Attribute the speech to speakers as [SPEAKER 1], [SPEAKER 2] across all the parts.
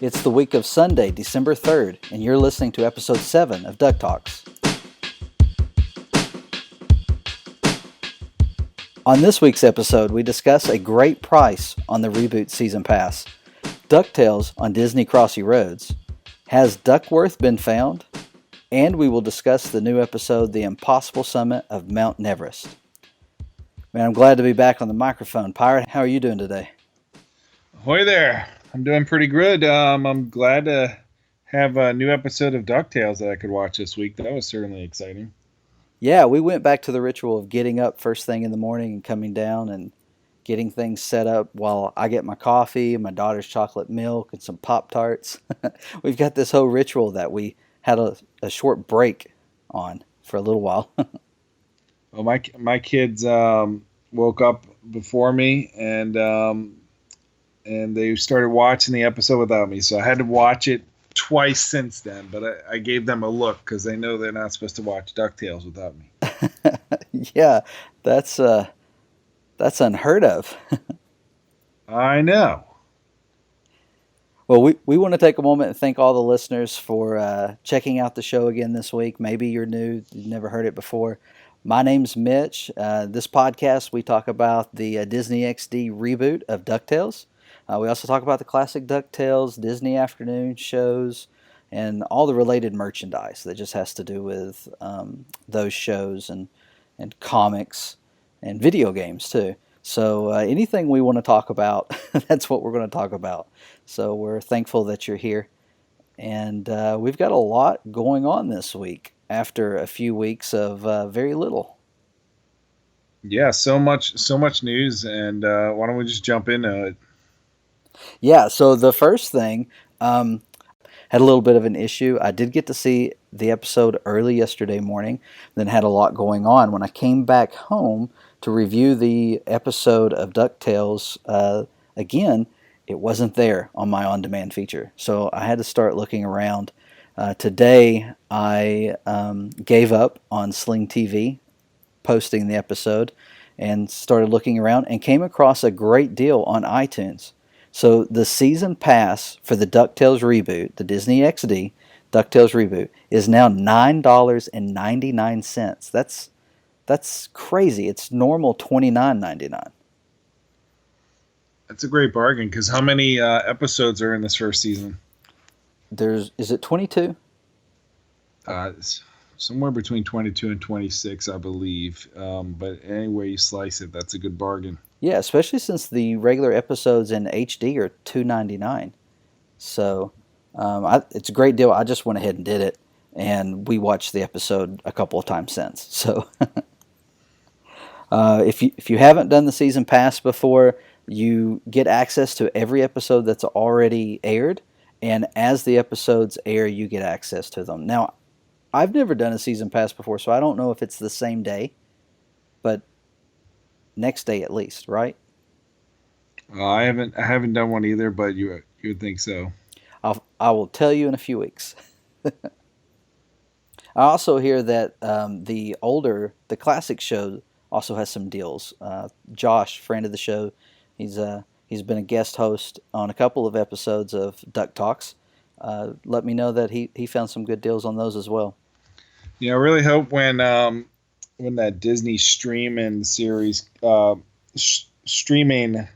[SPEAKER 1] It's the week of Sunday, December 3rd, and you're listening to episode 7 of DuckTalks. On this week's episode, we discuss a great price on the reboot season pass, DuckTales on Disney Crossroads, has Duckworth been found, and we will discuss the new episode, The Impossible Summit of Mount Neverrest. Man, I'm glad to be back on the microphone. Pirate, how are you doing today?
[SPEAKER 2] Ahoy there. I'm doing pretty good. I'm glad to have a new episode of DuckTales that I could watch this week. That was certainly exciting.
[SPEAKER 1] Yeah, we went back to the ritual of getting up first thing in the morning and coming down and getting things set up while I get my coffee, my daughter's chocolate milk, and some Pop-Tarts. We've got this whole ritual that we had a short break on for a little while.
[SPEAKER 2] Well, my kids woke up before me and they started watching the episode without me, so I had to watch it twice since then. But I gave them a look because they know they're not supposed to watch DuckTales without me.
[SPEAKER 1] Yeah, that's unheard of.
[SPEAKER 2] I know.
[SPEAKER 1] Well, we want to take a moment and thank all the listeners for checking out the show again this week. Maybe you're new, you've never heard it before. My name's Mitch. This podcast, we talk about the Disney XD reboot of DuckTales. We also talk about the classic DuckTales, Disney afternoon shows, and all the related merchandise that just has to do with those shows and comics and video games too. So anything we want to talk about, that's what we're going to talk about. So we're thankful that you're here. And we've got a lot going on this week after a few weeks of very little.
[SPEAKER 2] Yeah, so much news, and why don't we just jump into it?
[SPEAKER 1] Yeah, so the first thing, had a little bit of an issue. I did get to see the episode early yesterday morning, then had a lot going on. When I came back home to review the episode of DuckTales again, it wasn't there on my on-demand feature. So I had to start looking around. Today, I gave up on Sling TV posting the episode and started looking around and came across a great deal on iTunes. So the season pass for the DuckTales reboot, the Disney XD DuckTales reboot, is now $9.99. That's crazy. It's normal $29.99.
[SPEAKER 2] That's a great bargain, because how many episodes are in this first season?
[SPEAKER 1] Is it 22?
[SPEAKER 2] Somewhere between 22 and 26, I believe. But any way you slice it, that's a good bargain.
[SPEAKER 1] Yeah, especially since the regular episodes in HD are $2.99. So it's a great deal. I just went ahead and did it, and we watched the episode a couple of times since. So if you haven't done the season pass before, you get access to every episode that's already aired, and as the episodes air, you get access to them. Now, I've never done a season pass before, so I don't know if it's the same day, but next day at least, right?
[SPEAKER 2] I haven't done one either, but you would think so.
[SPEAKER 1] I will tell you in a few weeks. I also hear that the classic show also has some deals. Josh, friend of the show, he's been a guest host on a couple of episodes of DuckTalks. Let me know that he found some good deals on those as well.
[SPEAKER 2] Yeah, I really hope when that Disney streaming series streaming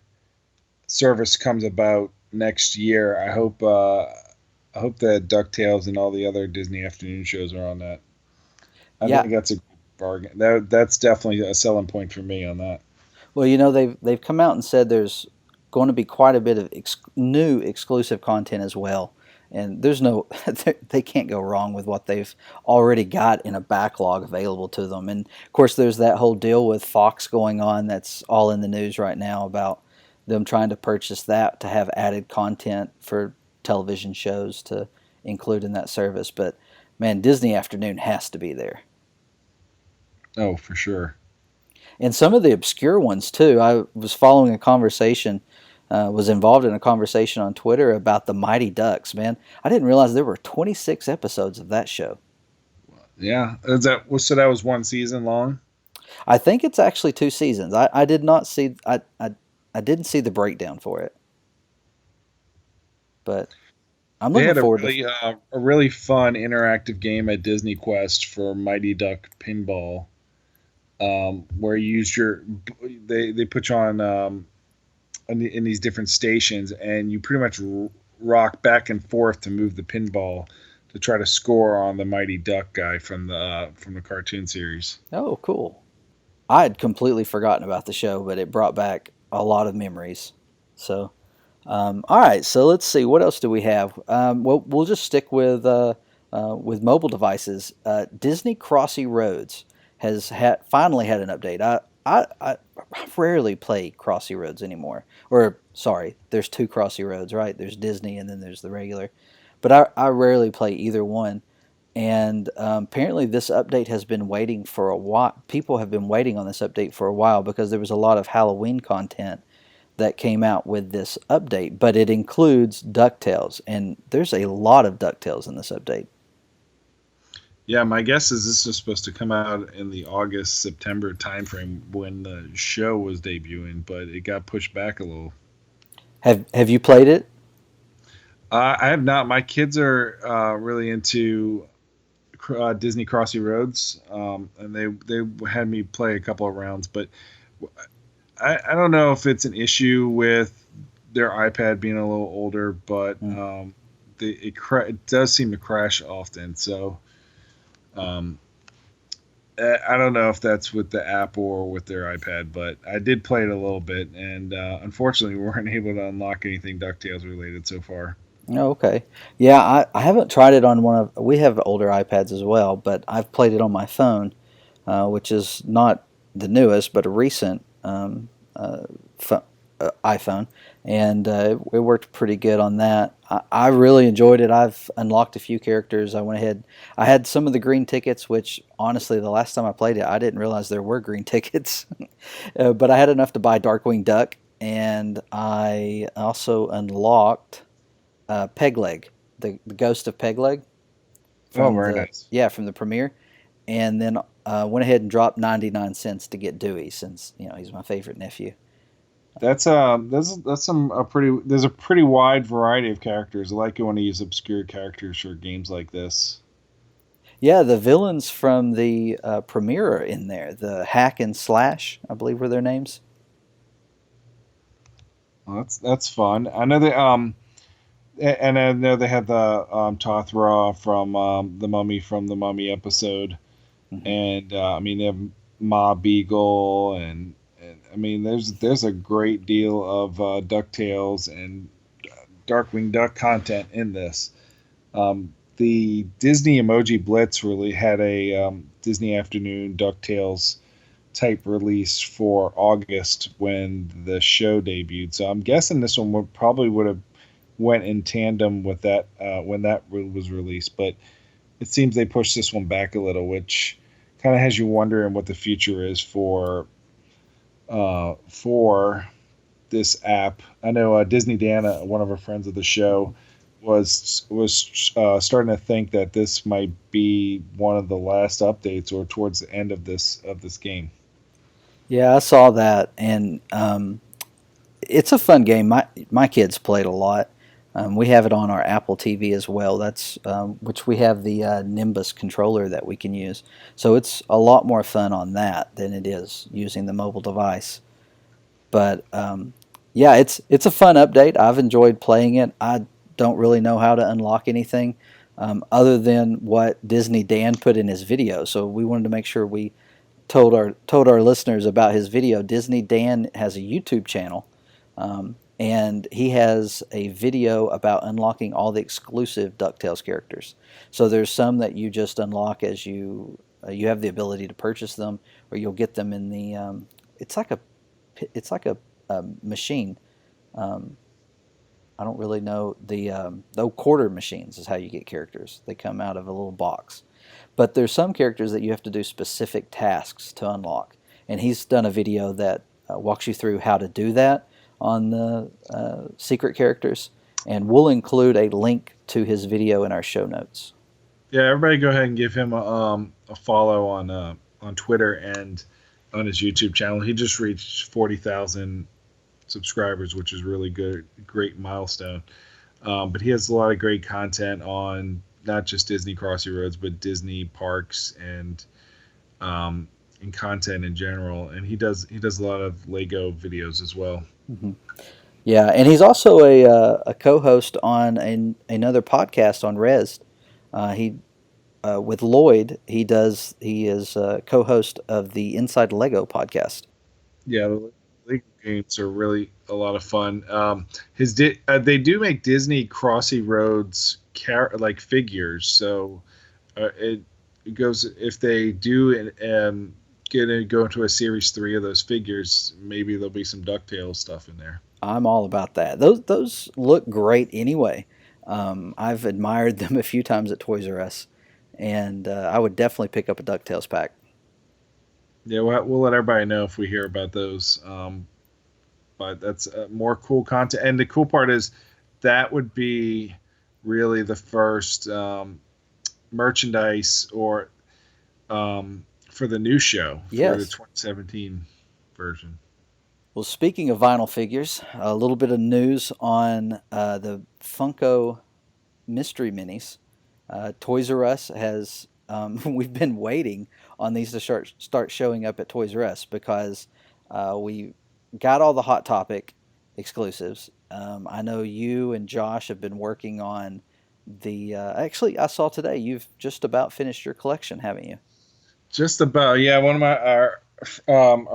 [SPEAKER 2] service comes about next year, I hope that DuckTales and all the other Disney afternoon shows are on that. I think that's a good bargain. That's definitely a selling point for me on that.
[SPEAKER 1] Well, they've come out and said there's going to be quite a bit of new exclusive content as well. And they can't go wrong with what they've already got in a backlog available to them. And of course, there's that whole deal with Fox going on that's all in the news right now about them trying to purchase that to have added content for television shows to include in that service. But man, Disney Afternoon has to be there.
[SPEAKER 2] Oh, for sure.
[SPEAKER 1] And some of the obscure ones too. I was following a conversation. Was involved in a conversation on Twitter about the Mighty Ducks, man. I didn't realize there were 26 episodes of that show.
[SPEAKER 2] Yeah. So that was one season long?
[SPEAKER 1] I think it's actually 2 seasons. I did not see I didn't see the breakdown for it. But I'm
[SPEAKER 2] They
[SPEAKER 1] looking
[SPEAKER 2] had
[SPEAKER 1] forward to.
[SPEAKER 2] a really fun interactive game at Disney Quest for Mighty Duck Pinball, where you use your they put you on in these different stations, and you pretty much rock back and forth to move the pinball to try to score on the Mighty Duck guy from the cartoon series.
[SPEAKER 1] Oh, cool. I had completely forgotten about the show, but it brought back a lot of memories. So, all right. So let's see. What else do we have? We'll just stick with mobile devices. Disney Crossroads has finally had an update. I rarely play Crossy Roads anymore. Or sorry, there's two Crossy Roads, right? There's Disney and then there's the regular. But I rarely play either one. And apparently, this update has been waiting for a while. People have been waiting on this update for a while because there was a lot of Halloween content that came out with this update, but it includes DuckTales, and there's a lot of DuckTales in this update.
[SPEAKER 2] Yeah, my guess is this is supposed to come out in the August September timeframe when the show was debuting, but it got pushed back a little.
[SPEAKER 1] Have you played it?
[SPEAKER 2] I have not. My kids are really into Disney Crossy Roads, and they had me play a couple of rounds, but I don't know if it's an issue with their iPad being a little older, but
[SPEAKER 1] Mm.
[SPEAKER 2] it does seem to crash often. So um, I don't know if that's with the app or with their iPad, but I did play it a little bit, and unfortunately, we weren't able to unlock anything Ducktales related so far.
[SPEAKER 1] Oh, okay. Yeah, I haven't tried it on one of. We have older iPads as well, but I've played it on my phone, which is not the newest, but a recent pho- iPhone, and it worked pretty good on that. I really enjoyed it. I've unlocked a few characters. I went ahead. I had some of the green tickets, which honestly, the last time I played it, I didn't realize there were green tickets. But I had enough to buy Darkwing Duck, and I also unlocked Pegleg, the ghost of Pegleg
[SPEAKER 2] Oh,
[SPEAKER 1] from
[SPEAKER 2] very
[SPEAKER 1] the
[SPEAKER 2] nice.
[SPEAKER 1] yeah from the premiere, and then went ahead and dropped 99 cents to get Dewey since he's my favorite nephew.
[SPEAKER 2] That's some a pretty there's a pretty wide variety of characters. I like it when you use obscure characters for games like this.
[SPEAKER 1] Yeah, the villains from the premiere are in there. The Hack and Slash, I believe, were their names.
[SPEAKER 2] Well, that's fun. I know and I know they had the Tothra from the Mummy episode,
[SPEAKER 1] Hmm.
[SPEAKER 2] and I mean they have Ma Beagle, and I mean there's a great deal of Ducktales and Darkwing Duck content in this. The Disney Emoji Blitz really had a Disney Afternoon Ducktales type release for August when the show debuted. So I'm guessing this one would have went in tandem with that when that was released. But it seems they pushed this one back a little, which kind of has you wondering what the future is for this app. I know Disney Dan, one of our friends of the show, was starting to think that this might be one of the last updates or towards the end of this game.
[SPEAKER 1] Yeah, I saw that, and it's a fun game. My kids played a lot. We have it on our Apple TV as well. That's which we have the Nimbus controller that we can use. So it's a lot more fun on that than it is using the mobile device. But yeah, it's a fun update. I've enjoyed playing it. I don't really know how to unlock anything other than what Disney Dan put in his video. So we wanted to make sure we told our listeners about his video. Disney Dan has a YouTube channel, and he has a video about unlocking all the exclusive Ducktales characters. So there's some that you just unlock as you have the ability to purchase them, or you'll get them in the. It's like a machine. Um, I don't really know the quarter machines is how you get characters. They come out of a little box. But there's some characters that you have to do specific tasks to unlock, and he's done a video that walks you through how to do that on the secret characters, and we'll include a link to his video in our show notes.
[SPEAKER 2] Yeah, everybody go ahead and give him a follow on Twitter and on his YouTube channel. He just reached 40,000 subscribers, which is really good, great milestone. But he has a lot of great content on not just Disney Crossroads, but Disney parks um, and content in general. And he does a lot of Lego videos as well.
[SPEAKER 1] Hmm. Yeah, and he's also a co-host on another podcast on Res. He with Lloyd. He is co-host of the Inside Lego podcast.
[SPEAKER 2] Yeah, the Lego games are really a lot of fun. They do make Disney Crossroads like figures, so it goes if they do go into a series 3 of those figures, maybe there'll be some Ducktales stuff in there.
[SPEAKER 1] I'm all about that. Those look great anyway. I've admired them a few times at Toys R Us, and I would definitely pick up a Ducktales pack.
[SPEAKER 2] Yeah, we'll let everybody know if we hear about those. But that's more cool content, and the cool part is that would be really the first merchandise or for the new show for the
[SPEAKER 1] Yes.
[SPEAKER 2] 2017 version.
[SPEAKER 1] Well, speaking of vinyl figures, a little bit of news on the Funko mystery minis. Toys R Us has we've been waiting on these to start showing up at Toys R Us because we got all the Hot Topic exclusives. I know you and Josh have been working on the. Actually, I saw today you've just about finished your collection, haven't you?
[SPEAKER 2] Just about, yeah. One of our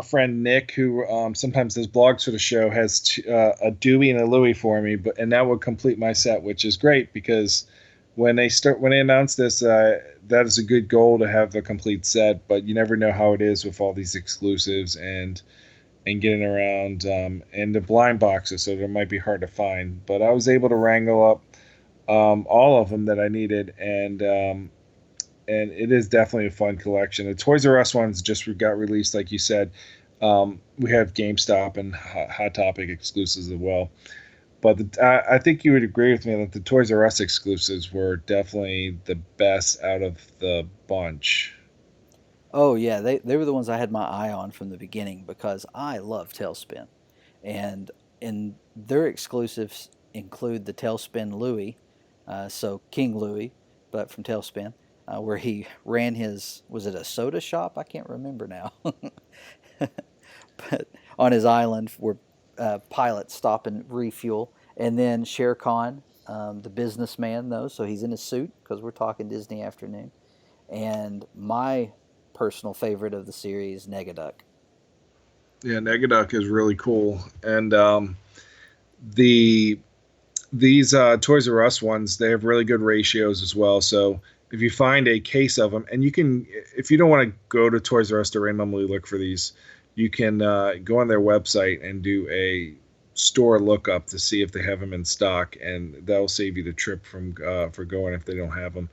[SPEAKER 2] friend Nick, who sometimes does blogs for the show, has a Dewey and a Louie for me, and that would complete my set, which is great because when they announced this, that is a good goal to have the complete set. But you never know how it is with all these exclusives and getting around and the blind boxes, so they might be hard to find. But I was able to wrangle up all of them that I needed, and it is definitely a fun collection. The Toys R Us ones just got released, like you said. We have GameStop and Hot Topic exclusives as well. But I think you would agree with me that the Toys R Us exclusives were definitely the best out of the bunch.
[SPEAKER 1] Oh yeah, they were the ones I had my eye on from the beginning because I love Tailspin, and their exclusives include the Tailspin Louie, so King Louie, but from Tailspin, where he ran his was it a soda shop? I can't remember now, but on his island where pilots stop and refuel, and then Shere Khan, the businessman though, so he's in a suit because we're talking Disney afternoon, and my personal favorite of the series, Negaduck.
[SPEAKER 2] Yeah, Negaduck is really cool, and the these Toys R Us ones, they have really good ratios as well. So if you find a case of them, and you can, if you don't want to go to Toys R Us to randomly look for these, you can go on their website and do a store lookup to see if they have them in stock, and that'll save you the trip from for going if they don't have them.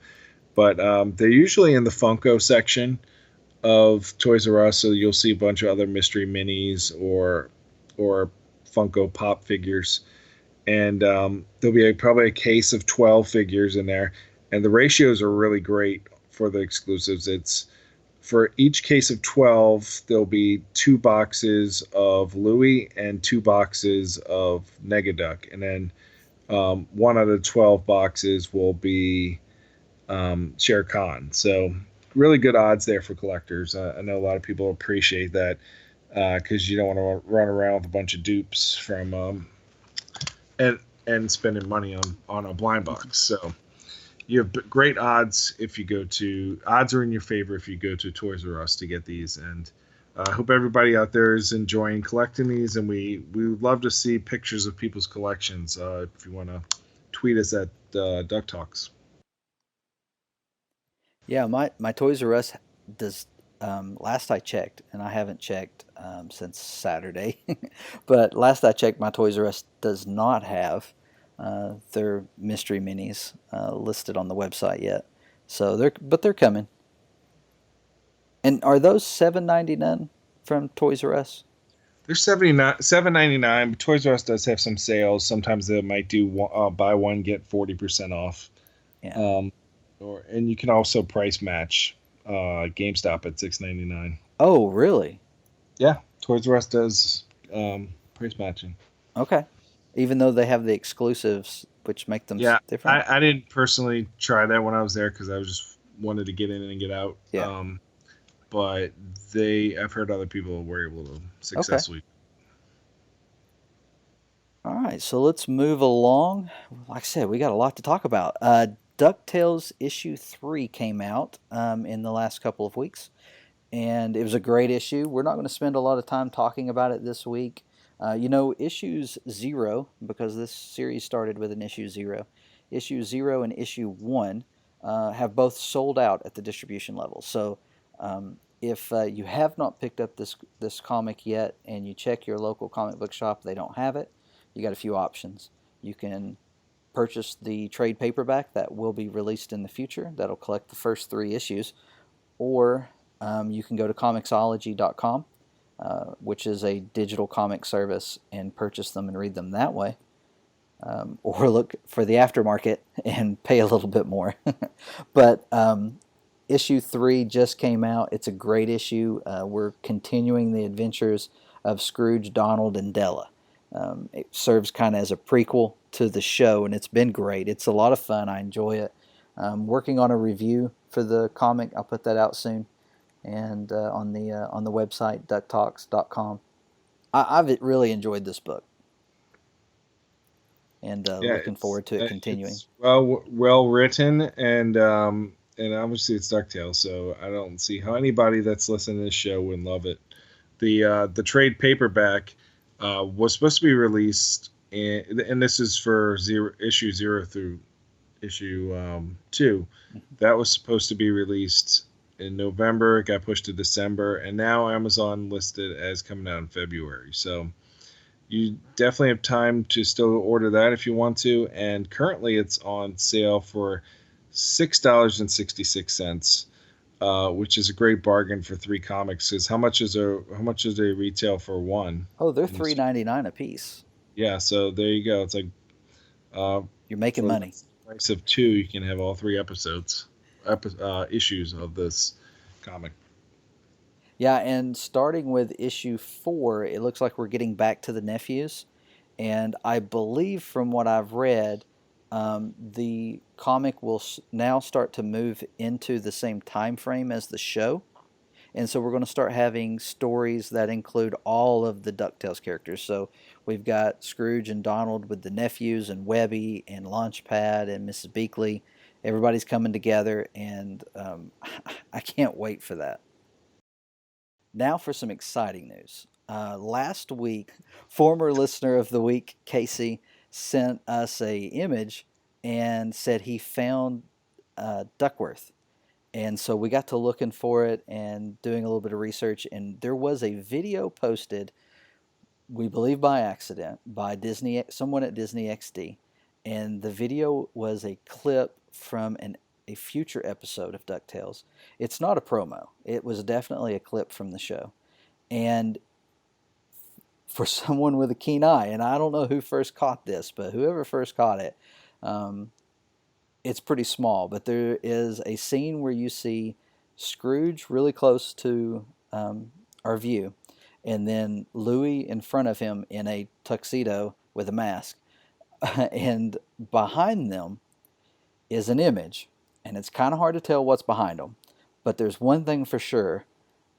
[SPEAKER 2] But they're usually in the Funko section of Toys R Us, so you'll see a bunch of other mystery minis or Funko Pop figures, and there'll be probably a case of 12 figures in there, and the ratios are really great for the exclusives. It's for each case of 12, there'll be 2 boxes of Louis and 2 boxes of Negaduck, and then one out of 12 boxes will be Shere Khan. So really good odds there for collectors. I know a lot of people appreciate that because you don't want to run around with a bunch of dupes from and spending money on a blind box. So you have great odds if you go to odds are in your favor if you go to Toys R Us to get these. And I hope everybody out there is enjoying collecting these, and we would love to see pictures of people's collections. If you want to tweet us at DuckTalks.
[SPEAKER 1] Yeah, my Toys R Us does. Last I checked, and I haven't checked since Saturday, but last I checked, my Toys R Us does not have their mystery minis listed on the website yet. So they're coming. And are those $7.99 from Toys R Us?
[SPEAKER 2] They're 7.99. But Toys R Us does have some sales. Sometimes they might do buy one get 40% off.
[SPEAKER 1] Yeah.
[SPEAKER 2] And you can also price match GameStop at 6.99.
[SPEAKER 1] Oh, really?
[SPEAKER 2] Yeah, Toys R Us does price matching.
[SPEAKER 1] Okay. Even though they have the exclusives, which make them
[SPEAKER 2] Yeah,
[SPEAKER 1] different.
[SPEAKER 2] I didn't personally try that when I was there because I was just wanted to get in and get out.
[SPEAKER 1] Yeah.
[SPEAKER 2] But I've heard other people were able to
[SPEAKER 1] Okay.
[SPEAKER 2] successfully.
[SPEAKER 1] All right, so let's move along. Like I said, we got a lot to talk about. DuckTales issue 3 came out in the last couple of weeks, and it was a great issue. We're not going to spend a lot of time talking about it this week. Issues 0, because this series started with an issue 0, issue 0 and issue 1 have both sold out at the distribution level. So if you have not picked up this comic yet and you check your local comic book shop, they don't have it. You got a few options. You can purchase the trade paperback that will be released in the future. That'll collect the first 3 issues. Or you can go to comiXology.com, which is a digital comic service, and purchase them and read them that way. Or look for the aftermarket and pay a little bit more. But issue 3 just came out. It's a great issue. We're continuing the adventures of Scrooge, Donald, and Della. It serves kind of as a prequel to the show, and it's been great. It's a lot of fun. I enjoy it. Working on a review for the comic. I'll put that out soon, and on the website DuckTalks.com. I've really enjoyed this book, and
[SPEAKER 2] Yeah,
[SPEAKER 1] looking forward to it continuing.
[SPEAKER 2] it's well written, and obviously it's Ducktales, so I don't see how anybody that's listening to this show wouldn't love it. The trade paperback was supposed to be released, and this is for issue 0 through issue 2. That was supposed to be released in November. It got pushed to December, and now Amazon listed as coming out in February. So you definitely have time to still order that if you want to. And currently, it's on sale for $6.66, which is a great bargain for 3 comics. Because how much is a retail for one?
[SPEAKER 1] Oh, they're $3.99 a piece.
[SPEAKER 2] Yeah, so there you go. It's like
[SPEAKER 1] you're making money.
[SPEAKER 2] The price of 2, you can have all 3 issues of this comic.
[SPEAKER 1] Yeah, and starting with issue 4, it looks like we're getting back to the nephews, and I believe from what I've read, the comic will now start to move into the same time frame as the show. And so we're going to start having stories that include all of the DuckTales characters. So we've got Scrooge and Donald with the nephews, and Webby and Launchpad and Mrs. Beakley. Everybody's coming together, and I can't wait for that. Now for some exciting news. Last week, former listener of the week, Casey, sent us a image and said he found Duckworth. And so we got to looking for it and doing a little bit of research, and there was a video posted, we believe by accident, by someone at Disney XD, and the video was a clip from a future episode of DuckTales. It's not a promo. It was definitely a clip from the show. And for someone with a keen eye, and I don't know who first caught this, but whoever first caught it, it's pretty small, but there is a scene where you see Scrooge really close to our view, and then Louis in front of him in a tuxedo with a mask. And behind them is an image, and it's kind of hard to tell what's behind them. But there's one thing for sure,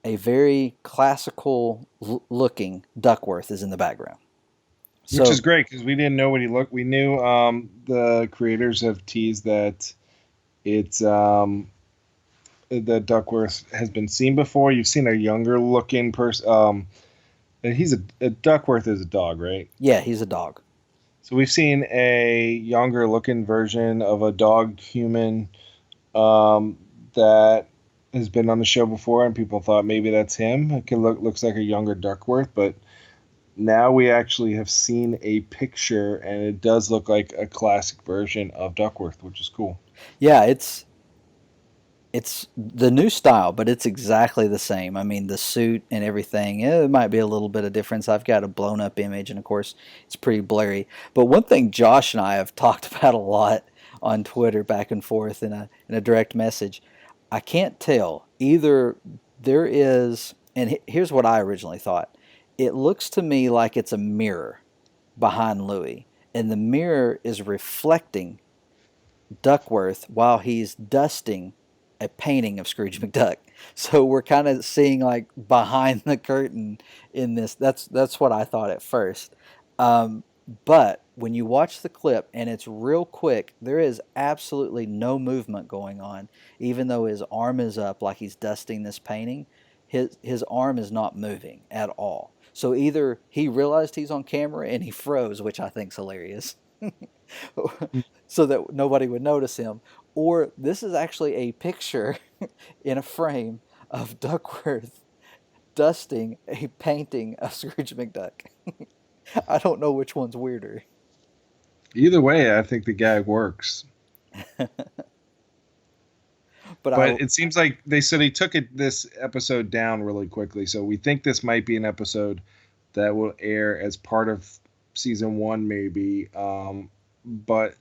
[SPEAKER 1] a very classical looking Duckworth is in the background.
[SPEAKER 2] Which is great because we didn't know what he looked. We knew the creators have teased that it's that Duckworth has been seen before. You've seen a younger looking person. He's a Duckworth is a dog, right?
[SPEAKER 1] Yeah, he's a dog.
[SPEAKER 2] So we've seen a younger looking version of a dog human that has been on the show before, and people thought maybe that's him. It looks like a younger Duckworth, but now we actually have seen a picture, and it does look like a classic version of Duckworth, which is cool.
[SPEAKER 1] Yeah, it's the new style, but it's exactly the same. I mean, the suit and everything, it might be a little bit of difference. I've got a blown up image, and of course, it's pretty blurry. But one thing Josh and I have talked about a lot on Twitter, back and forth in a direct message, I can't tell. Either there is, and here's what I originally thought. It looks to me like it's a mirror behind Louis. and the mirror is reflecting Duckworth while he's dusting a painting of Scrooge McDuck. So we're kind of seeing like behind the curtain in this. That's what I thought at first. Um, but when you watch the clip and it's real quick, there is absolutely no movement going on. Even though his arm is up like he's dusting this painting, his arm is not moving at all. So either he realized he's on camera and he froze, which I think's hilarious, so that nobody would notice him, or this is actually a picture in a frame of Duckworth dusting a painting of Scrooge McDuck. I don't know which one's weirder.
[SPEAKER 2] Either way, I think the gag works.
[SPEAKER 1] But
[SPEAKER 2] But it seems like they said he took this episode down really quickly, so we think this might be an episode that will air as part of season one, maybe. But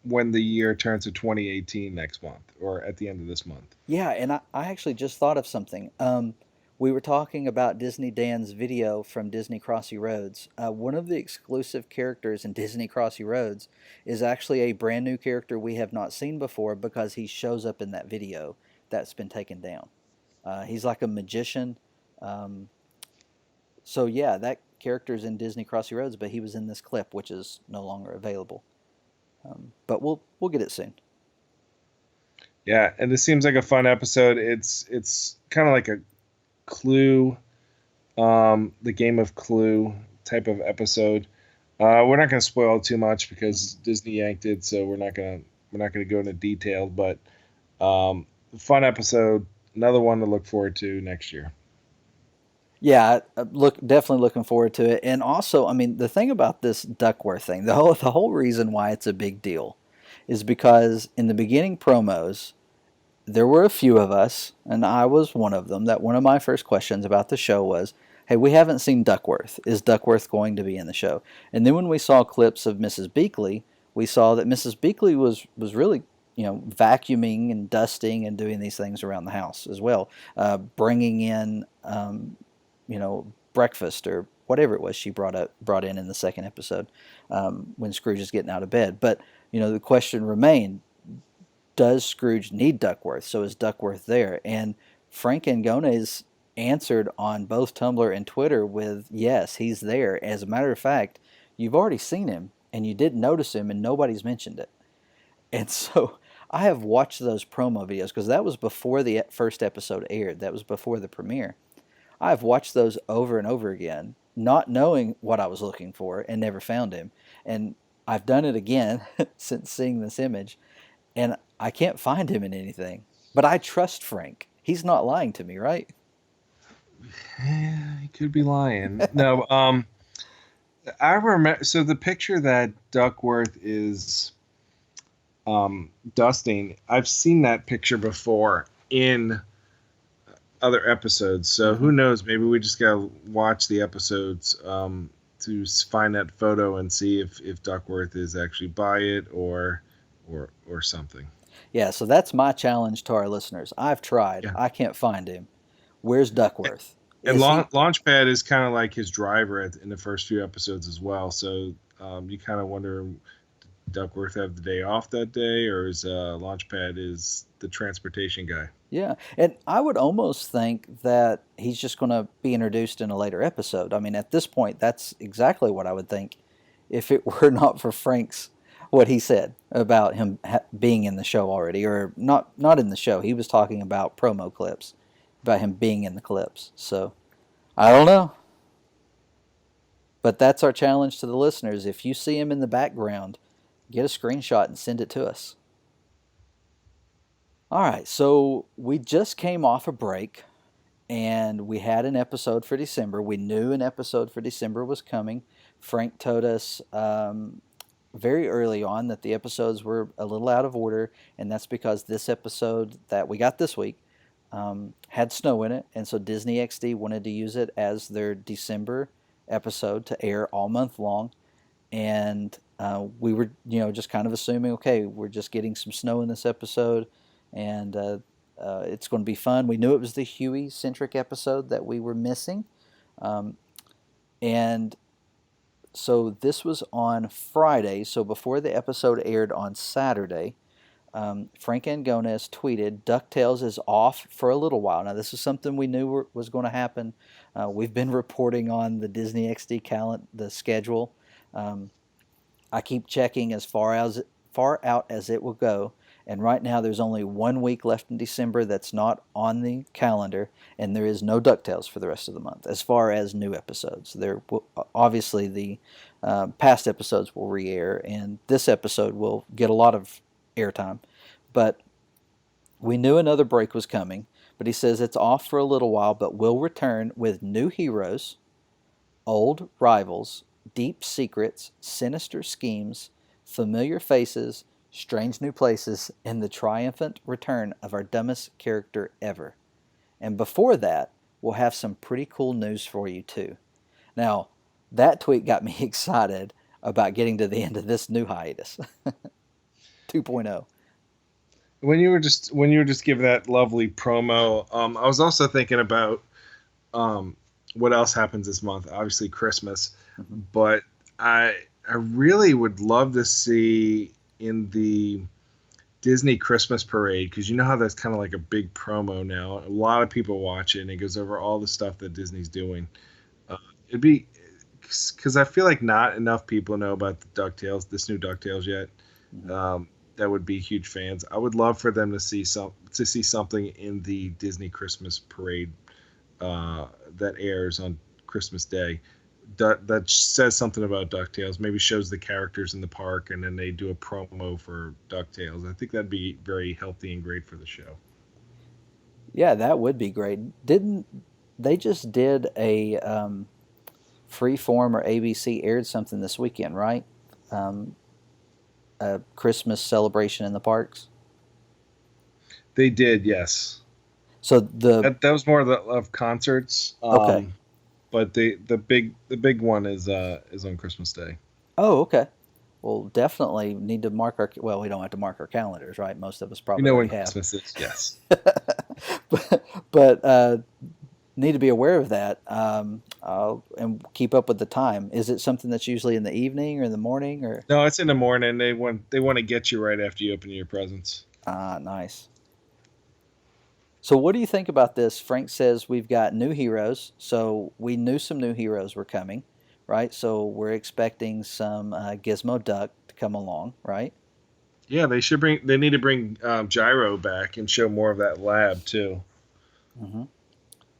[SPEAKER 2] when the year turns to 2018 next month, or at the end of this month.
[SPEAKER 1] yeah, and I actually just thought of something. We were talking about Disney Dan's video from Disney Crossy Roads. One of the exclusive characters in Disney Crossy Roads is actually a brand new character we have not seen before because he shows up in that video that's been taken down. He's like a magician. Um, so yeah, that character's in Disney Crossy Roads, but he was in this clip, which is no longer available. But we'll get it soon.
[SPEAKER 2] Yeah, and this seems like a fun episode. It's kind of like a Clue, the game of Clue type of episode. We're not going to spoil too much because Disney yanked it, so we're not gonna go into detail. But fun episode, another one to look forward to next year.
[SPEAKER 1] Yeah, definitely looking forward to it. And also, I mean, the thing about this Duckworth thing, the whole reason why it's a big deal is because in the beginning promos, there were a few of us, and I was one of them, that one of my first questions about the show was, hey, we haven't seen Duckworth. Is Duckworth going to be in the show? And then when we saw clips of Mrs. Beakley, we saw that Mrs. Beakley was really, vacuuming and dusting and doing these things around the house as well, bringing in, breakfast or whatever it was she brought in the second episode when Scrooge is getting out of bed. But the question remained: does Scrooge need Duckworth? So is Duckworth there? And Frank Angones answered on both Tumblr and Twitter with yes, he's there. As a matter of fact, you've already seen him and you didn't notice him and nobody's mentioned it. And so I have watched those promo videos because that was before the first episode aired. That was before the premiere. I've watched those over and over again, not knowing what I was looking for and never found him. And I've done it again since seeing this image, and I can't find him in anything. But I trust Frank. He's not lying to me, right?
[SPEAKER 2] He could be lying. No, I remember. So the picture that Duckworth is dusting, I've seen that picture before in other episodes. So who knows? Maybe we just gotta watch the episodes to find that photo and see if Duckworth is actually by it or something.
[SPEAKER 1] Yeah, so that's my challenge to our listeners. I've tried.
[SPEAKER 2] Yeah.
[SPEAKER 1] I can't find him. Where's Duckworth?
[SPEAKER 2] And
[SPEAKER 1] Is he?
[SPEAKER 2] Launchpad is kind of like his driver in the first few episodes as well. So you kind of wonder, did Duckworth have the day off that day, or is Launchpad is the transportation guy?
[SPEAKER 1] Yeah, and I would almost think that he's just going to be introduced in a later episode. I mean, at this point, that's exactly what I would think if it were not for Frank's what he said about him being in the show already, or not in the show. He was talking about promo clips, about him being in the clips. So I don't know, but that's our challenge to the listeners. If you see him in the background, get a screenshot and send it to us. All right, so we just came off a break and we had an episode for December. We knew an episode for December was coming. Frank told us very early on that the episodes were a little out of order, and that's because this episode that we got this week had snow in it, and so Disney XD wanted to use it as their December episode to air all month long. And we were, just kind of assuming, okay, we're just getting some snow in this episode, and it's going to be fun. We knew it was the Huey-centric episode that we were missing. And So this was on Friday. So before the episode aired on Saturday, Frank Angones tweeted, "DuckTales is off for a little while." Now, this is something we knew was going to happen. We've been reporting on the Disney XD calendar, the schedule. I keep checking as far out as it will go, and right now there's only 1 week left in December that's not on the calendar, and there is no DuckTales for the rest of the month as far as new episodes. There will, obviously the past episodes will re-air, and this episode will get a lot of airtime, but we knew another break was coming. But he says it's off for a little while, but will return with new heroes, old rivals, deep secrets, sinister schemes, familiar faces, strange new places, and the triumphant return of our dumbest character ever. And before that, we'll have some pretty cool news for you too. Now, that tweet got me excited about getting to the end of this new hiatus. 2.0.
[SPEAKER 2] When you were just giving that lovely promo, I was also thinking about what else happens this month. Obviously Christmas, but I really would love to see in the Disney Christmas parade, because you know how that's kind of like a big promo now. A lot of people watch it, and it goes over all the stuff that Disney's doing. It'd be because I feel like not enough people know about the DuckTales, this new DuckTales yet. That would be huge fans. I would love for them to see something in the Disney Christmas parade that airs on Christmas Day that says something about DuckTales. Maybe shows the characters in the park, and then they do a promo for DuckTales. I think that'd be very healthy and great for the show.
[SPEAKER 1] Yeah, that would be great. Didn't they just did a Freeform or ABC aired something this weekend, right? A Christmas celebration in the parks.
[SPEAKER 2] They did, yes.
[SPEAKER 1] So
[SPEAKER 2] that was more of concerts.
[SPEAKER 1] Okay.
[SPEAKER 2] But the big one is on Christmas Day.
[SPEAKER 1] Oh, okay. Well, definitely need to mark our. Well, we don't have to mark our calendars, right? Most of us probably
[SPEAKER 2] when
[SPEAKER 1] have.
[SPEAKER 2] Christmas is, yes.
[SPEAKER 1] but need to be aware of that and keep up with the time. Is it something that's usually in the evening or in the morning, or?
[SPEAKER 2] No, it's in the morning. They want to get you right after you open your presents.
[SPEAKER 1] Ah, nice. So what do you think about this? Frank says we've got new heroes, so we knew some new heroes were coming, right? So we're expecting some Gizmo Duck to come along, right?
[SPEAKER 2] Yeah, they need to bring Gyro back and show more of that lab too.
[SPEAKER 1] Mm-hmm.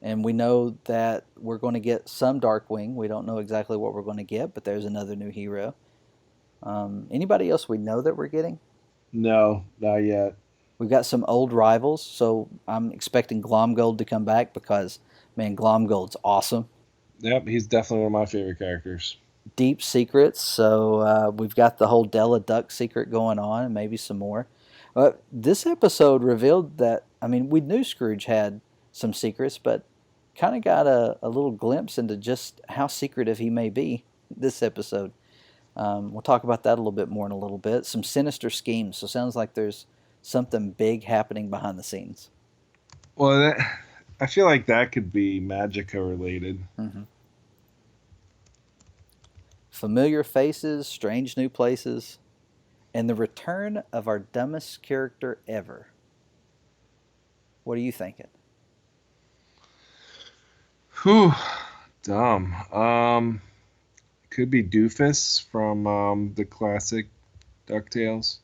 [SPEAKER 1] And we know that we're going to get some Darkwing. We don't know exactly what we're going to get, but there's another new hero. Anybody else we know that we're getting?
[SPEAKER 2] No, not yet.
[SPEAKER 1] We've got some old rivals, so I'm expecting Glomgold to come back because, man, Glomgold's awesome.
[SPEAKER 2] Yep, he's definitely one of my favorite characters.
[SPEAKER 1] Deep secrets, so we've got the whole Della Duck secret going on, and maybe some more. This episode revealed that, I mean, we knew Scrooge had some secrets, but kind of got a little glimpse into just how secretive he may be this episode. We'll talk about that a little bit more in a little bit. Some sinister schemes, so it sounds like there's something big happening behind the scenes.
[SPEAKER 2] Well, I feel like that could be Magica related.
[SPEAKER 1] Mm-hmm. Familiar faces, strange new places, and the return of our dumbest character ever. What are you thinking?
[SPEAKER 2] Whew, dumb. Could be Doofus from the classic DuckTales.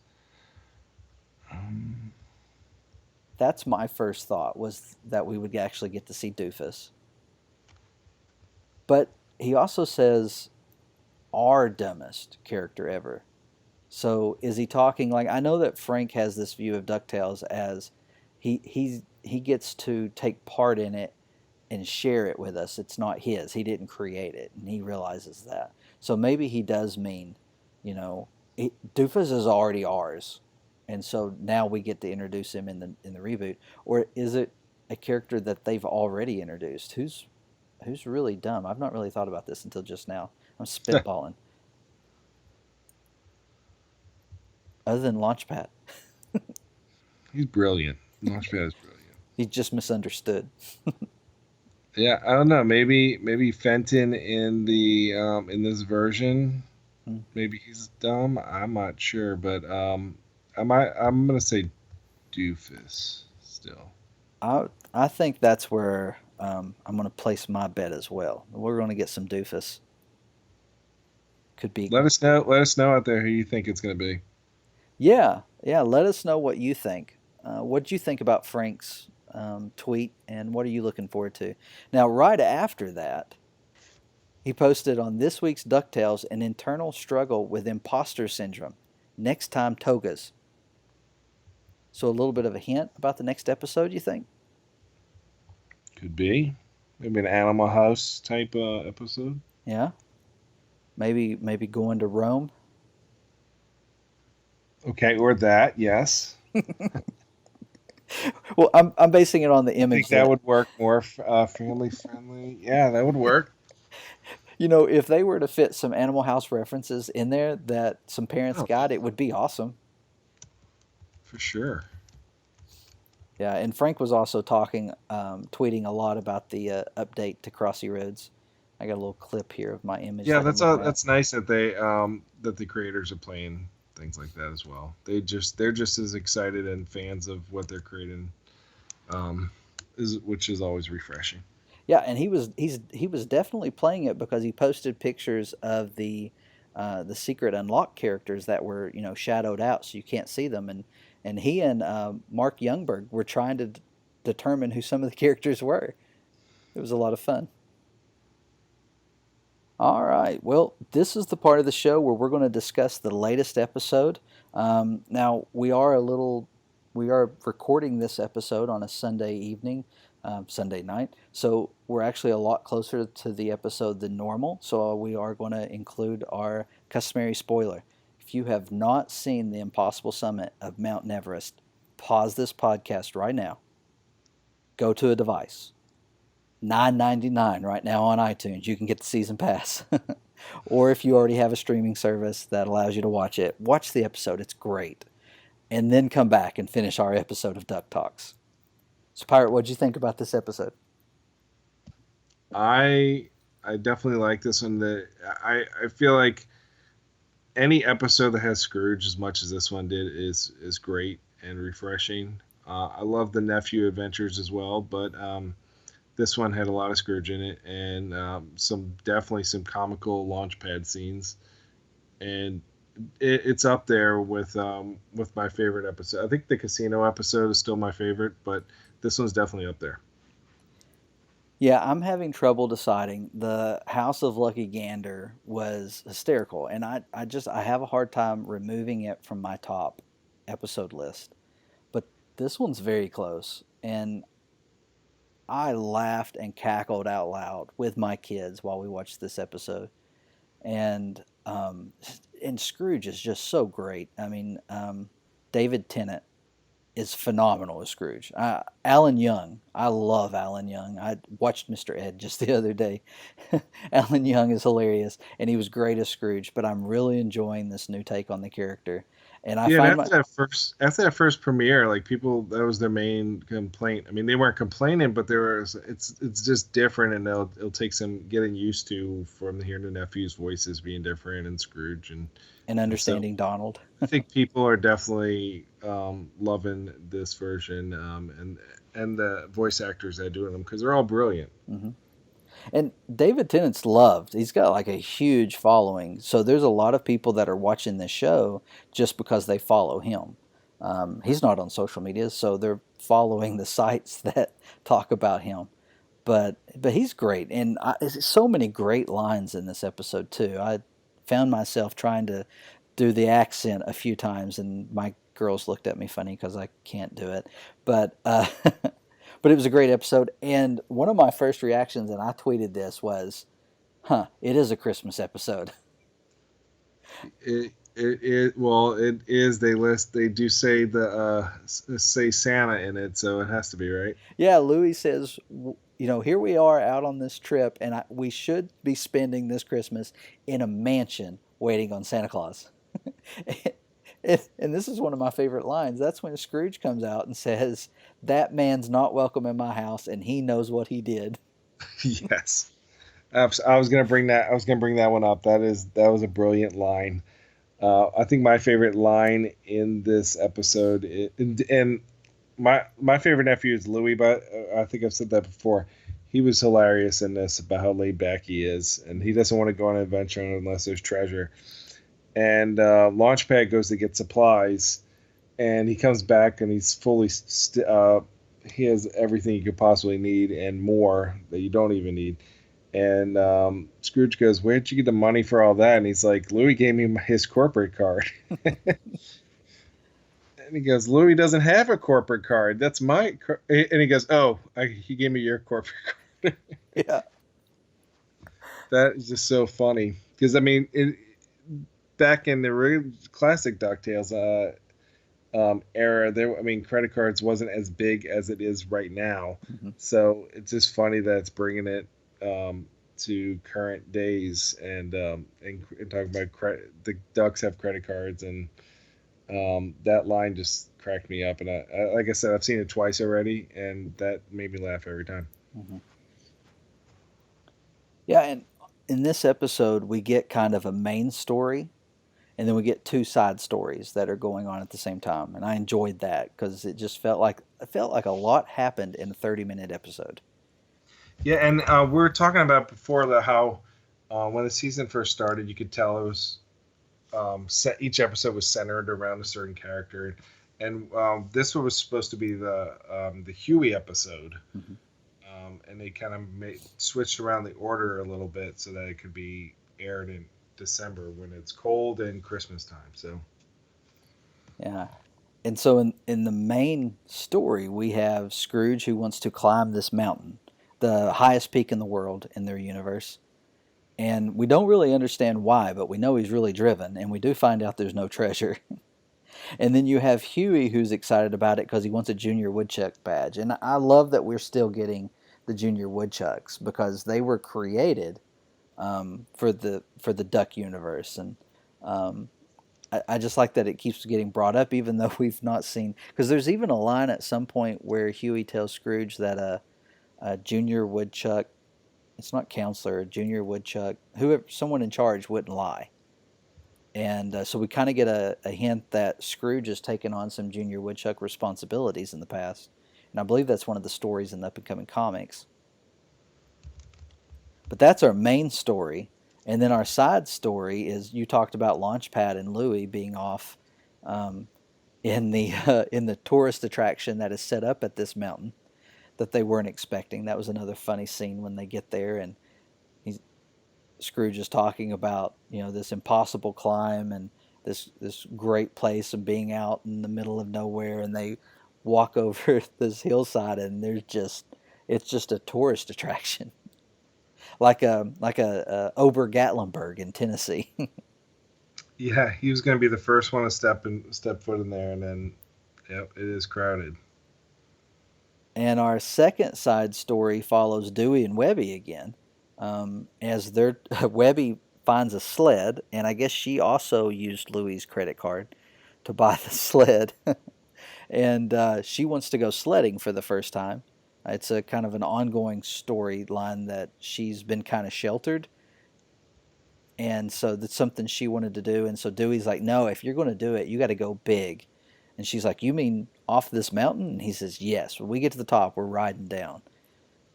[SPEAKER 1] That's my first thought, was that we would actually get to see Doofus. But he also says our dumbest character ever. So is he talking like, I know that Frank has this view of DuckTales as he gets to take part in it and share it with us. It's not his. He didn't create it, and he realizes that. So maybe he does mean, Doofus is already ours, and so now we get to introduce him in the reboot. Or is it a character that they've already introduced? Who's really dumb? I've not really thought about this until just now. I'm spitballing. Other than Launchpad.
[SPEAKER 2] He's brilliant. Launchpad is brilliant.
[SPEAKER 1] He's just misunderstood.
[SPEAKER 2] Yeah, I don't know. Maybe Fenton in the in this version,
[SPEAKER 1] Hmm.
[SPEAKER 2] maybe he's dumb. I'm not sure, but I'm gonna say Doofus still.
[SPEAKER 1] I think that's where I'm going to place my bet as well. We're going to get some doofus. Could be.
[SPEAKER 2] Let us know. Let us know out there who you think it's gonna be.
[SPEAKER 1] Yeah, yeah. Let us know what you think. What do you think about Frank's tweet, and what are you looking forward to? Now, right after that, he posted on this week's DuckTales an internal struggle with imposter syndrome. Next time, togas. So a little bit of a hint about the next episode, you think?
[SPEAKER 2] Could be. Maybe an Animal House type episode.
[SPEAKER 1] Yeah. Maybe going to Rome.
[SPEAKER 2] Okay, or that. Yes.
[SPEAKER 1] Well, I'm basing it on the
[SPEAKER 2] I think
[SPEAKER 1] image
[SPEAKER 2] that
[SPEAKER 1] that,
[SPEAKER 2] would work more family friendly. Yeah, that would work
[SPEAKER 1] if they were to fit some Animal House references in there that some parents
[SPEAKER 2] oh,
[SPEAKER 1] got, it would be awesome.
[SPEAKER 2] for sure.
[SPEAKER 1] Yeah, and Frank was also tweeting a lot about the update to Crossy Roads. I got a little clip here of my image
[SPEAKER 2] Yeah,
[SPEAKER 1] that I'm looking at.
[SPEAKER 2] that's nice that they that the creators are playing things like that as well. They're just as excited and fans of what they're creating, um, is which is always refreshing.
[SPEAKER 1] Yeah, and he was definitely playing it because he posted pictures of the secret unlock characters that were shadowed out so you can't see them, and he and Mark Youngberg were trying to determine who some of the characters were. It was a lot of fun. All right. Well, this is the part of the show where we're going to discuss the latest episode. Now we are recording this episode on a Sunday evening, Sunday night. So we're actually a lot closer to the episode than normal. So we are going to include our customary spoiler. If you have not seen the Impossible Summit of Mount Neverest, pause this podcast right now. Go to a device. $9.99 right now on iTunes. You can get the season pass. Or if you already have a streaming service that allows you to watch it, watch the episode. It's great. And then come back and finish our episode of Duck Talks. So, Pirate, what'd you think about this episode?
[SPEAKER 2] I definitely like this one. That I feel like any episode that has Scrooge as much as this one did is great and refreshing. I love the nephew adventures as well, but this one had a lot of Scrooge in it and some definitely some comical launchpad scenes, and it's up there with my favorite episode. I think the casino episode is still my favorite, but this one's definitely up there.
[SPEAKER 1] Yeah, I'm having trouble deciding. The House of Lucky Gander was hysterical, and I have a hard time removing it from my top episode list. But this one's very close, and I laughed and cackled out loud with my kids while we watched this episode. And and Scrooge is just so great. I mean, David Tennant is phenomenal as Scrooge. Alan Young, I love Alan Young. I watched Mr. Ed just the other day. Alan Young is hilarious, and he was great as Scrooge. But I'm really enjoying this new take on the character, and I
[SPEAKER 2] Yeah, and
[SPEAKER 1] find my
[SPEAKER 2] after that first premiere, like people, that was their main complaint. I mean, they weren't complaining, but there was it's just different, and it'll take some getting used to from hearing the nephew's voices being different and Scrooge
[SPEAKER 1] and
[SPEAKER 2] and so
[SPEAKER 1] understanding Donald.
[SPEAKER 2] I think people are definitely loving this version, and the voice actors that are doing them because they're all brilliant.
[SPEAKER 1] Hmm. And David Tennant's loved. He's got like a huge following. So there's a lot of people that are watching this show just because they follow him. He's not on social media, so they're following the sites that talk about him. But he's great, and so many great lines in this episode too. I found myself trying to do the accent a few times, and my girls looked at me funny because I can't do it. But but it was a great episode, and one of my first reactions, and I tweeted this was, "Huh, it is a Christmas episode."
[SPEAKER 2] Well, it is. They do say say Santa in it, so it has to be right.
[SPEAKER 1] Yeah, Louis says, here we are out on this trip, and we should be spending this Christmas in a mansion waiting on Santa Claus. And this is one of my favorite lines. That's when Scrooge comes out and says, "That man's not welcome in my house, and he knows what he did."
[SPEAKER 2] Yes. I was gonna bring that. I was gonna bring that one up. That was a brilliant line. I think my favorite line in this episode, and my favorite nephew is Louis, but I think I've said that before. He was hilarious in this about how laid back he is, and he doesn't want to go on an adventure unless there's treasure. And Launchpad goes to get supplies, and he comes back and he's he has everything you could possibly need and more that you don't even need. And Scrooge goes, "Where'd you get the money for all that?" And he's like, "Louis gave me his corporate card." And he goes, "Louis doesn't have a corporate card. That's my." And he goes, "Oh, he gave me your corporate card."
[SPEAKER 1] Yeah.
[SPEAKER 2] That is just so funny because I mean, back in the classic Ducktales era, there. I mean, credit cards wasn't as big as it is right now.
[SPEAKER 1] Mm-hmm.
[SPEAKER 2] So it's just funny that it's bringing it to current days and talking about the Ducks have credit cards and that line just cracked me up. And like I said, I've seen it twice already, and that made me laugh every time.
[SPEAKER 1] Mm-hmm. Yeah, and in this episode, we get kind of a main story, and then we get two side stories that are going on at the same time. And I enjoyed that because it felt like a lot happened in a 30-minute episode.
[SPEAKER 2] Yeah, and we were talking about before how when the season first started, you could tell it was each episode was centered around a certain character, and this one was supposed to be the Huey episode,
[SPEAKER 1] Mm-hmm.
[SPEAKER 2] And they kind of switched around the order a little bit so that it could be aired in December when it's cold and Christmas time. So
[SPEAKER 1] Yeah. And so in the main story, we have Scrooge who wants to climb this mountain, the highest peak in the world in their universe. And we don't really understand why, but we know he's really driven, and we do find out there's no treasure. And then you have Huey who's excited about it because he wants a Junior Woodchuck badge. And I love that we're still getting the Junior Woodchucks because they were created for the Duck universe. And I just like that it keeps getting brought up, even though we've not seen. Because there's even a line at some point where Huey tells Scrooge that a Junior Woodchuck, it's not counselor, Junior Woodchuck, whoever, someone in charge wouldn't lie. And so we kind of get a hint that Scrooge has taken on some Junior Woodchuck responsibilities in the past. And I believe that's one of the stories in the up and coming comics. But that's our main story. And then our side story is you talked about Launchpad and Louie being off um, in the tourist attraction that is set up at this mountain that they weren't expecting. That was another funny scene when they get there and Scrooge is talking about this impossible climb and this great place and being out in the middle of nowhere, and they walk over this hillside and it's just a tourist attraction like a Ober Gatlinburg in Tennessee.
[SPEAKER 2] yeah, he was going to be the first one to step foot in there, and then yep, it is crowded.
[SPEAKER 1] And our second side story follows Dewey and Webby again, as their Webby finds a sled, and I guess she also used Louie's credit card to buy the sled, and she wants to go sledding for the first time. It's a kind of an ongoing storyline that she's been kind of sheltered, and so that's something she wanted to do. And so Dewey's like, "No, if you're going to do it, you got to go big." And she's like, "You mean off this mountain?" And he says, "Yes. When we get to the top, we're riding down."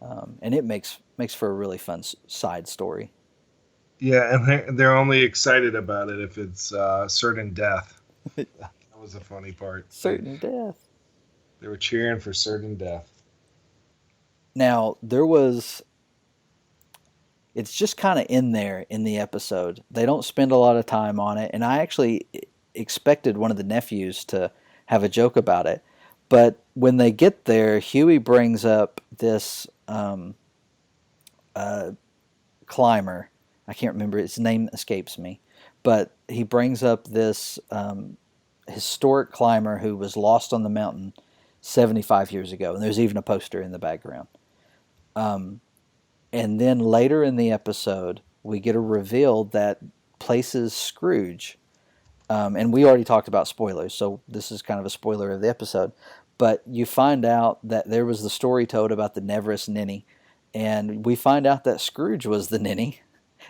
[SPEAKER 1] And it makes for a really fun side story.
[SPEAKER 2] Yeah, and they're only excited about it if it's certain death. That was a funny part.
[SPEAKER 1] Certain death.
[SPEAKER 2] They were cheering for certain death.
[SPEAKER 1] Now it's just kind of in there in the episode. They don't spend a lot of time on it, and I actually expected one of the nephews to have a joke about it. But when they get there, Huey brings up this climber. I can't remember, his name escapes me, but he brings up this historic climber who was lost on the mountain 75 years ago, and there's even a poster in the background. And then later in the episode, we get a reveal that places Scrooge. And we already talked about spoilers, so this is kind of a spoiler of the episode. But you find out that there was the story told about the Neverrest Ninny, And we find out that Scrooge was the ninny.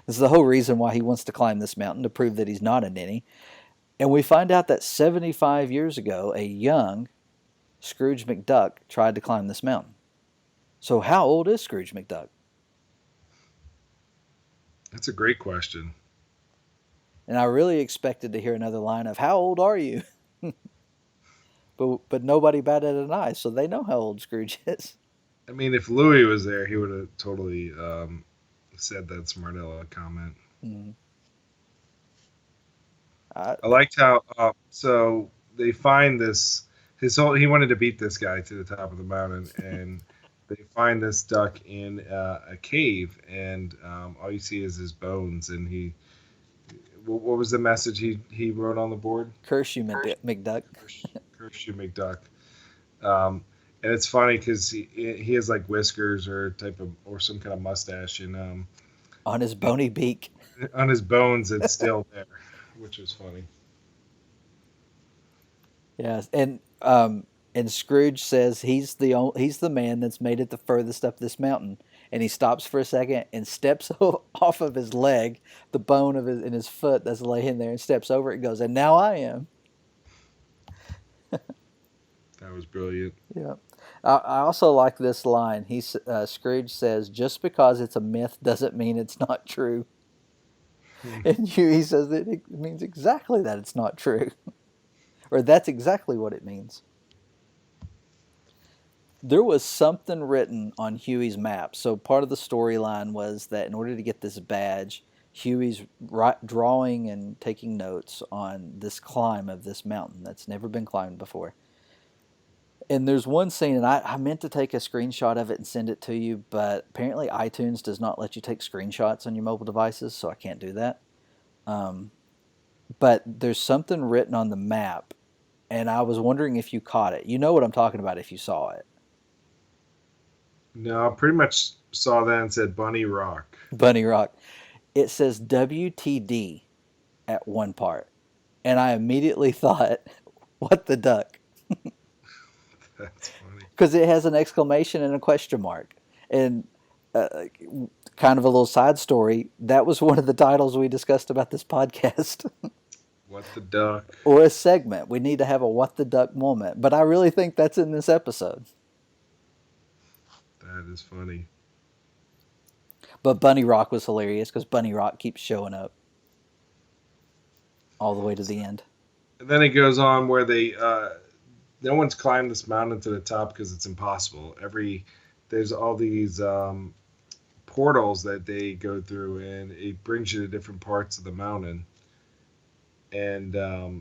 [SPEAKER 1] This is the whole reason why he wants to climb this mountain, to prove that he's not a ninny. And we find out that 75 years ago, a young Scrooge McDuck tried to climb this mountain. So how old is Scrooge McDuck?
[SPEAKER 2] That's a great question.
[SPEAKER 1] And I really expected to hear another line of, how old are you? But nobody batted an eye, so they know how old Scrooge is.
[SPEAKER 2] I mean, if Louis was there, he would have totally said that smart aleck comment.
[SPEAKER 1] Mm.
[SPEAKER 2] I liked how so they find this. He wanted to beat this guy to the top of the mountain, and they find this duck in a cave, and all you see is his bones. And what was the message he wrote on the board?
[SPEAKER 1] Curse you, McDuck.
[SPEAKER 2] Curse you, McDuck. And it's funny because he has like whiskers or some kind of mustache, and
[SPEAKER 1] on his bony beak.
[SPEAKER 2] On his bones, it's still there, which is funny.
[SPEAKER 1] Yes, and Scrooge says he's the man that's made it the furthest up this mountain, and he stops for a second and steps off of his leg, the bone of his foot that's laying there, and steps over it and goes, and now I am.
[SPEAKER 2] That was brilliant.
[SPEAKER 1] Yeah. I also like this line. Scrooge says, just because it's a myth doesn't mean it's not true. And he says that it means exactly that it's not true. Or that's exactly what it means. There was something written on Huey's map. So part of the storyline was that in order to get this badge, Huey's drawing and taking notes on this climb of this mountain that's never been climbed before. And there's one scene, and I meant to take a screenshot of it and send it to you, but apparently iTunes does not let you take screenshots on your mobile devices, so I can't do that. But there's something written on the map, and I was wondering if you caught it. You know what I'm talking about if you saw it.
[SPEAKER 2] No, I pretty much saw that and said Bunny Rock.
[SPEAKER 1] Bunny Rock. It says WTD at one part, and I immediately thought, what the duck?
[SPEAKER 2] That's funny.
[SPEAKER 1] Because it has an exclamation and a question mark. And kind of a little side story, that was one of the titles we discussed about this podcast.
[SPEAKER 2] What the duck?
[SPEAKER 1] Or a segment. We need to have a what the duck moment. But I really think that's in this episode.
[SPEAKER 2] That is funny.
[SPEAKER 1] But Bunny Rock was hilarious because Bunny Rock keeps showing up all the way to the end.
[SPEAKER 2] And then it goes on where no one's climbed this mountain to the top because it's impossible. There's all these portals that they go through, and it brings you to different parts of the mountain. And I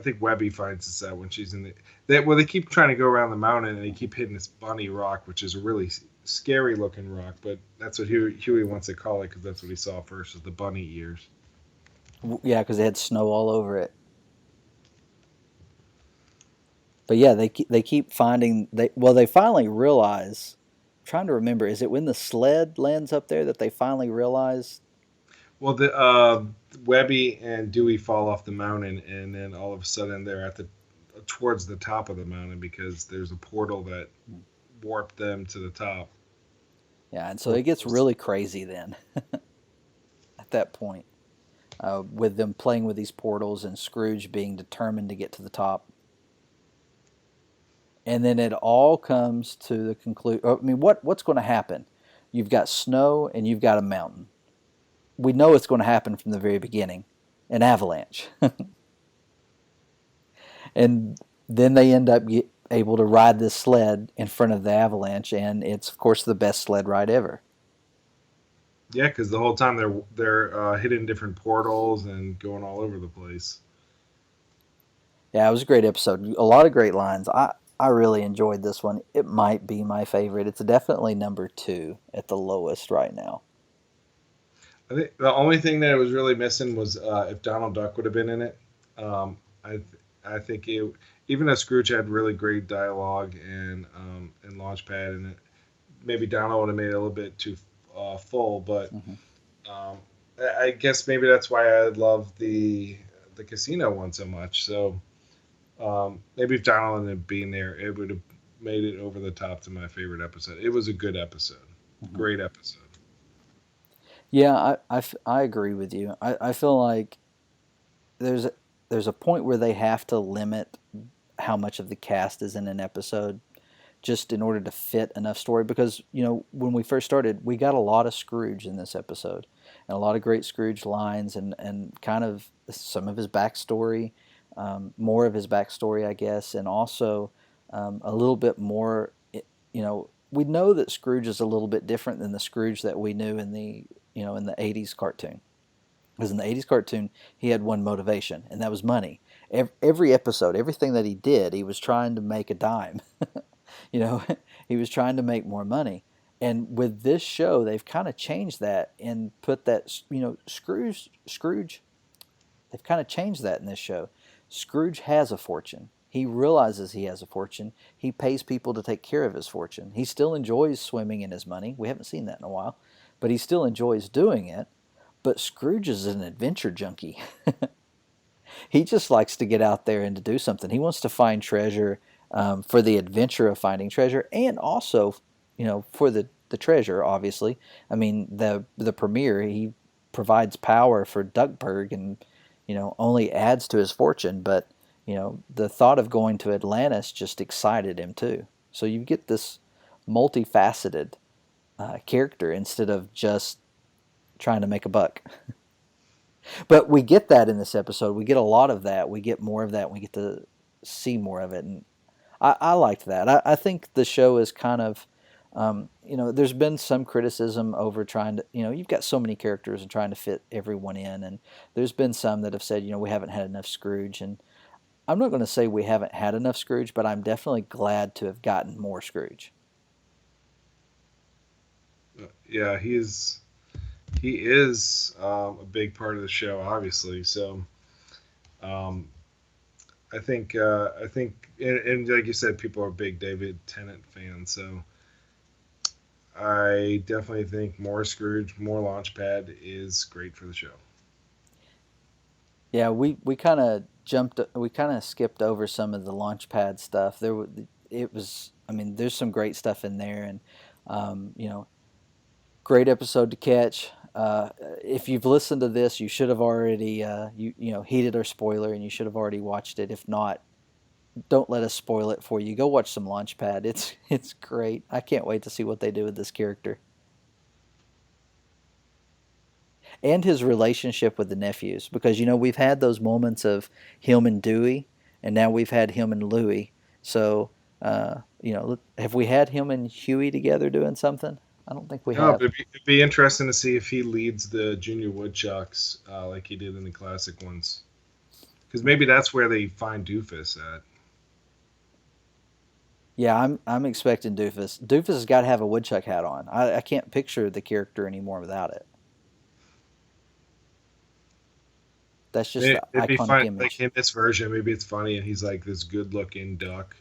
[SPEAKER 2] think Webby finds this out when she's in they keep trying to go around the mountain, and they keep hitting this Bunny Rock, which is a really scary looking rock, but that's what Huey wants to call it because that's what he saw first, is the bunny ears.
[SPEAKER 1] Yeah, because it had snow all over it. But yeah, they keep finding they finally realize. I'm trying to remember, is it when the sled lands up there that they finally realize?
[SPEAKER 2] Well, the Webby and Dewey fall off the mountain, and then all of a sudden they're towards the top of the mountain because there's a portal that warped them to the top.
[SPEAKER 1] Yeah, and so it gets really crazy then. At that point, with them playing with these portals and Scrooge being determined to get to the top. And then it all comes to the conclusion. I mean, what's going to happen? You've got snow and you've got a mountain. We know it's going to happen from the very beginning, an avalanche. And then they end up able to ride this sled in front of the avalanche, and it's, of course, the best sled ride ever.
[SPEAKER 2] Yeah, because the whole time they're hitting different portals and going all over the place.
[SPEAKER 1] Yeah, it was a great episode. A lot of great lines. I really enjoyed this one. It might be my favorite. It's definitely number 2 at the lowest right now.
[SPEAKER 2] I think the only thing that it was really missing was if Donald Duck would have been in it. I think even though Scrooge had really great dialogue and Launchpad, and maybe Donald would have made it a little bit too full, but I guess maybe that's why I love the casino one so much. So maybe if Donald ended up being there, it would have made it over the top to my favorite episode. It was a good episode,
[SPEAKER 1] Mhm.
[SPEAKER 2] great episode.
[SPEAKER 1] Yeah, I agree with you. I feel like there's there's a point where they have to limit how much of the cast is in an episode just in order to fit enough story, because when we first started we got a lot of Scrooge in this episode and a lot of great Scrooge lines and kind of some of his backstory, more of his backstory I guess, and also a little bit more. We know that Scrooge is a little bit different than the Scrooge that we knew in the 80s cartoon, because in the 80s cartoon he had one motivation, and that was money. Every episode, everything that he did, he was trying to make a dime. you know he was trying to make more money. And with this show they've kind of changed that and put that, Scrooge, they've kind of changed that in this show. Scrooge has a fortune. He realizes he has a fortune. He pays people to take care of his fortune. He still enjoys swimming in his money. We haven't seen that in a while, but he still enjoys doing it. But Scrooge is an adventure junkie. He just likes to get out there and to do something. He wants to find treasure, for the adventure of finding treasure, and also, for the treasure. Obviously, I mean the premier, he provides power for Duckburg, and only adds to his fortune. But the thought of going to Atlantis just excited him too. So you get this multifaceted character instead of just trying to make a buck. But we get that in this episode. We get a lot of that. We get more of that. We get to see more of it, and I liked that. I think the show is kind of, there's been some criticism over trying to, you've got so many characters and trying to fit everyone in, and there's been some that have said, we haven't had enough Scrooge, and I'm not going to say we haven't had enough Scrooge, but I'm definitely glad to have gotten more Scrooge.
[SPEAKER 2] Yeah, he is a big part of the show, obviously. So um, I think, and like you said, people are big David Tennant fans. So I definitely think more Scrooge, more Launchpad is great for the show.
[SPEAKER 1] Yeah, we kind of we kind of skipped over some of the Launchpad stuff. It was, I mean, there's some great stuff in there, and um, you know, great episode to catch. If you've listened to this, you should have already, heeded our spoiler, and you should have already watched it. If not, don't let us spoil it for you. Go watch some Launchpad. It's great. I can't wait to see what they do with this character and his relationship with the nephews, because we've had those moments of him and Dewey, and now we've had him and Louie. So have we had him and Huey together doing something? I don't think we
[SPEAKER 2] No,
[SPEAKER 1] have.
[SPEAKER 2] but it'd be interesting to see if he leads the Junior Woodchucks like he did in the classic ones. Because maybe that's where they find Doofus at.
[SPEAKER 1] Yeah, I'm expecting Doofus. Doofus has got to have a woodchuck hat on. I can't picture the character anymore without it. That's just the
[SPEAKER 2] It'd be
[SPEAKER 1] iconic
[SPEAKER 2] fun, like
[SPEAKER 1] image.
[SPEAKER 2] in this version. Maybe it's funny, and he's like this good-looking duck,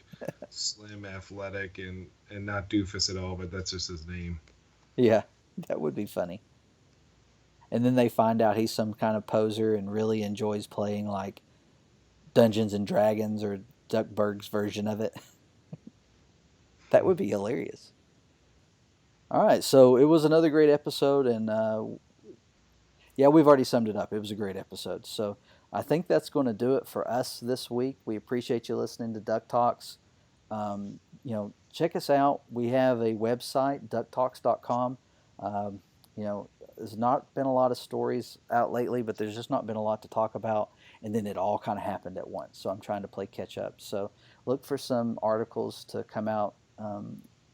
[SPEAKER 2] slim, athletic, and not Doofus at all. But that's just his name.
[SPEAKER 1] Yeah, that would be funny. And then they find out he's some kind of poser and really enjoys playing like Dungeons and Dragons or Duckburg's version of it. That would be hilarious. All right, so it was another great episode, and yeah, we've already summed it up. It was a great episode. So I think that's going to do it for us this week. We appreciate you listening to Duck Talks. Check us out. We have a website, ducktalks.com. Um, there's not been a lot of stories out lately, but there's just not been a lot to talk about. And then it all kind of happened at once. So I'm trying to play catch up. So look for some articles to come out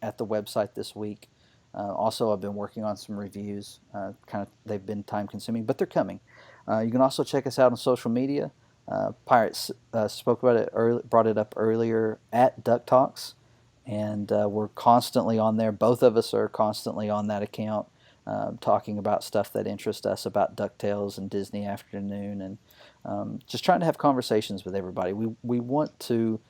[SPEAKER 1] at the website this week. Also, I've been working on some reviews. They've been time consuming, but they're coming. You can also check us out on social media. Pirates spoke about it brought it up earlier at Duck Talks, and we're constantly on there. Both of us are constantly on that account, talking about stuff that interests us about Ducktales and Disney Afternoon, and just trying to have conversations with everybody. We want to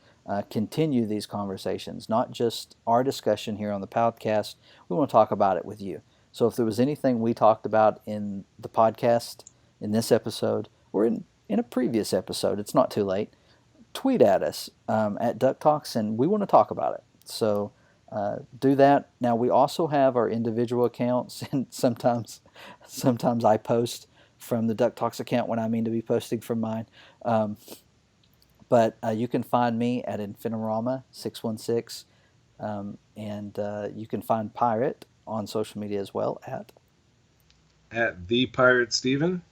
[SPEAKER 1] continue these conversations, not just our discussion here on the podcast. We want to talk about it with you. So if there was anything we talked about in the podcast, in this episode, or in a previous episode, it's not too late. Tweet at us at Duck Talks, and we want to talk about it. So do that. Now we also have our individual accounts, and sometimes I post from the DuckTalks account when I mean to be posting from mine. But you can find me at Infinirama616, and you can find Pirate on social media as well
[SPEAKER 2] At the Pirate Steven.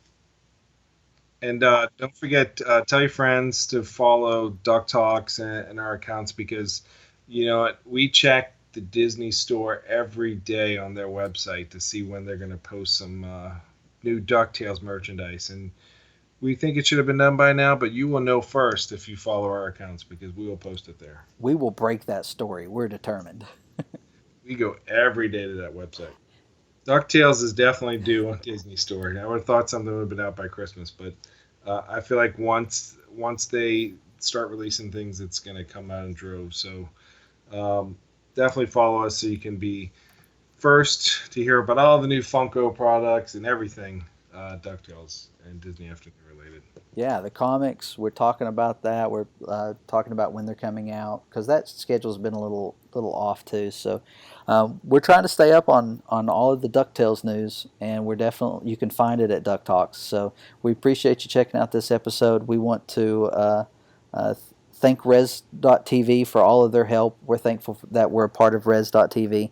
[SPEAKER 2] And don't forget, tell your friends to follow Duck Talks and our accounts because, you know what, we check the Disney store every day on their website to see when they're going to post some new DuckTales merchandise. And we think it should have been done by now, but you will know first if you follow our accounts because we will post it there.
[SPEAKER 1] We will break that story. We're determined.
[SPEAKER 2] We go every day to that website. DuckTales is definitely due on Disney Store. I would have thought something would have been out by Christmas, but I feel like once they start releasing things, it's going to come out in droves. So definitely follow us so you can be first to hear about all the new Funko products and everything DuckTales and Disney Afternoon related.
[SPEAKER 1] Yeah, the comics, we're talking about that. We're talking about when they're coming out because that schedule's been a little off too. So we're trying to stay up on all of the DuckTales news, and you can find it at DuckTalks. So we appreciate you checking out this episode. We want to thank Res.tv for all of their help. We're thankful that we're a part of Res.tv.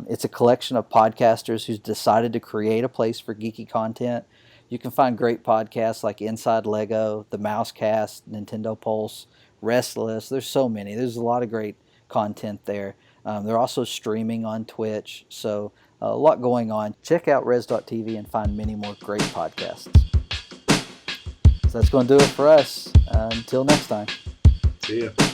[SPEAKER 1] It's a collection of podcasters who's decided to create a place for geeky content. You can find great podcasts like Inside Lego, The Mousecast, Nintendo Pulse, Restless. There's so many. There's a lot of great content there. They're also streaming on Twitch, so a lot going on. Check out Res.tv and find many more great podcasts. So that's going to do it for us. Until next time.
[SPEAKER 2] See ya.